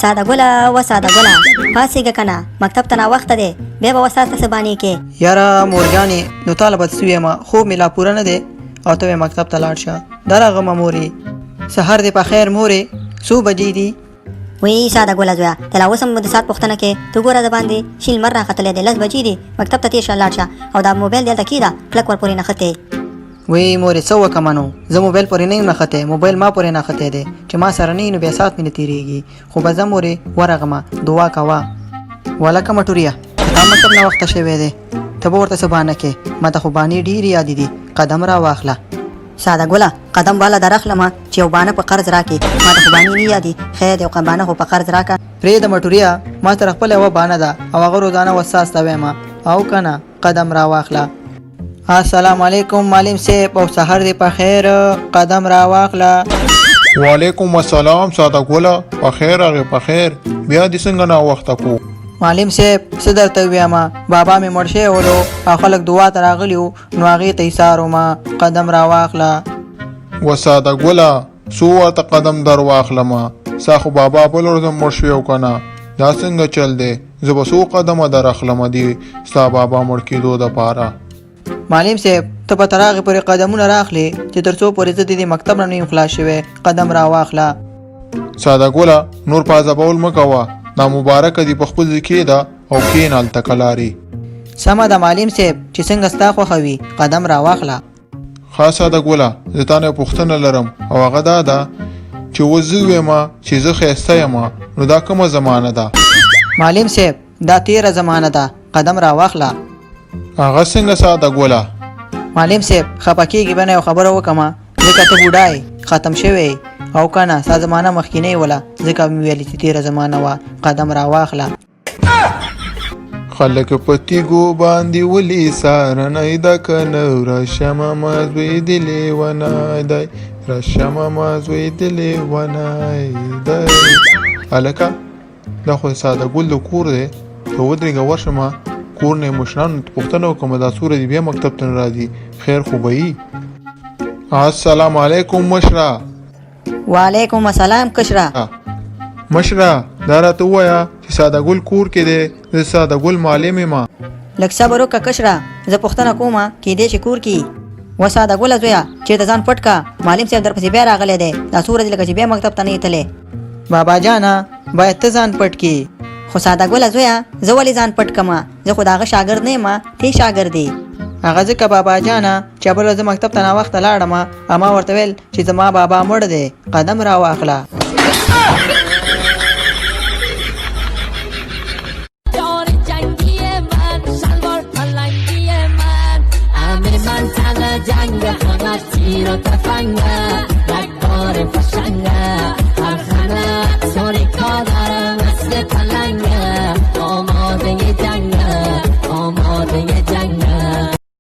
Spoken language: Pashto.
ساده ګله و ساده ګله پاڅېږه کنه مکتب ته ناوخته دی بیا به وساته سبانې کې. یاره مورګانې نو تاله بد سوی یم خوب مې لا پوره نه دی او ته مکتب ته لاړ شه. درغمه مورې سحر دې په خیر مورې څو بجې دي؟ وی ساده ګله زویه ته لا اوس هم د ساعت پوښتنه کې ته ګوره د باندې شین لمر راختلی دی 10 بجې دي مکتب ته تېر شه لاړ شه او دا موبایل دلته کېږده کلک ور پورې نښتی. وی مورې څه وکړمه نو زه موبایل پورې نه یم نښتی موبایل ما پورې نښتی دی چې ما سره نه وي نو بیا ساعت مې نه تېرېږي خو به زه مورې ورغمه دعا کوه. والکه مټوريه تا مکتب ناوخته شوی دی ته به ورته څه بانه کې ما ته خو بانې ډېرې یادې دي قدم را واخله. ساده ګله قدم والا درخلمه چې یو بانه په قرض راکې ما ته خو بانې نه یادي خیر یو بانه خو په قرض راکه. پرېږده مټوريه ما سره خپله یوه بانه ده او هغه روزانه وساس ته وایم او که نه قدم را واخله. السلام علیکم معلم صاحب او سحر دې په خیر قدم را واخله. وعلیکم السلام ساده ګله په خیر هغې په خیر بیا دې څنګه ناوخته کو. معلم صاحب څه درته ووایم بابا مې مړ شوی ولو او خلک دعا ته راغلي وو نو هغې ته ایثار ومه قدم را واخله. و ساده ګله څو ورته قدم در واخلمه ستا خو بابا بل ورځ مړ شوی او که نه دا څنګه چل دی زه به څو قدمه در اخلمه دي ستا بابا مړ کېدو دپاره. معلم صاحب ته به تر هغې پورې قدمونه راخلې چې تر څو پورې زه د دې مکتب نه نه یم خلاص شوی قدم را واخله. ساده ګله نور پازبول مه کوه دا مبارکه دي په خپل ځای کښېږده او کښېنه هلته کلارې. سمه ده معلم صاحب چې څنګه ستا خوښه وي قدم را واخله. ښه ساده ګله زه تا نه یو پوښتنه لرم او هغه دا ده چې اوس زه ویمه چې زه ښایسته یم نو دا کومه زمانه ده؟ معلم صاحب دا تیره زمانه ده قدم را واخله. هغه څنګه ساده ګله؟ معلم صاحب خفه کېږي به نه یو خبره وکړمه ځکه ته بوډا ختم شوی او که نه ستا زمانه مخکینۍ وله ځکه مې ویلې چې تېره زمانه وه قدم را واخله. خلک په تیږو باندې ولي سارنی ده که نه راشمه ما زوی د لیونی دی راشمه ما زوی د لیونی دی. هلکه دا خو ساده ګل د کور دی ته ودرېږه ورشمه کور نه یې مشرانو ته پوښتنه وکړمه دا څومره دي بیا مکتب ته نه راځي خیر خو به وي. السلام علیکم مشره. وعلیکم السلام کشره. مشره دا راته ووایه چې ساده ګل کور کې دی زه ساده ګل معلم یم. لږ صبر وکړه کشره زه پوښتنه کومه کیدای شي کور کې و ساده ګله زویه چېرته ځان پټ که معلم صاحب درپسې بیا راغلی دی دا څو ورځې لکه چې بیا مکتب ته نه یې تللی. بابا جانه باید ته ځان پټ کړي. خو ساده ګله زویه زه ولې ځان پټ کړمه زه خو د هغه شاګرد نه یم ته شاګرد دی. هغه ځکه بابا جانه چې بله ورځ مکتب ته ناوخته لاړم او ما ورته ویل چې زما بابا مړ دی قدم را واخله. جنگ همه تیر و تفنگه رگبار فشنگه هر خانه سوری کادره مثل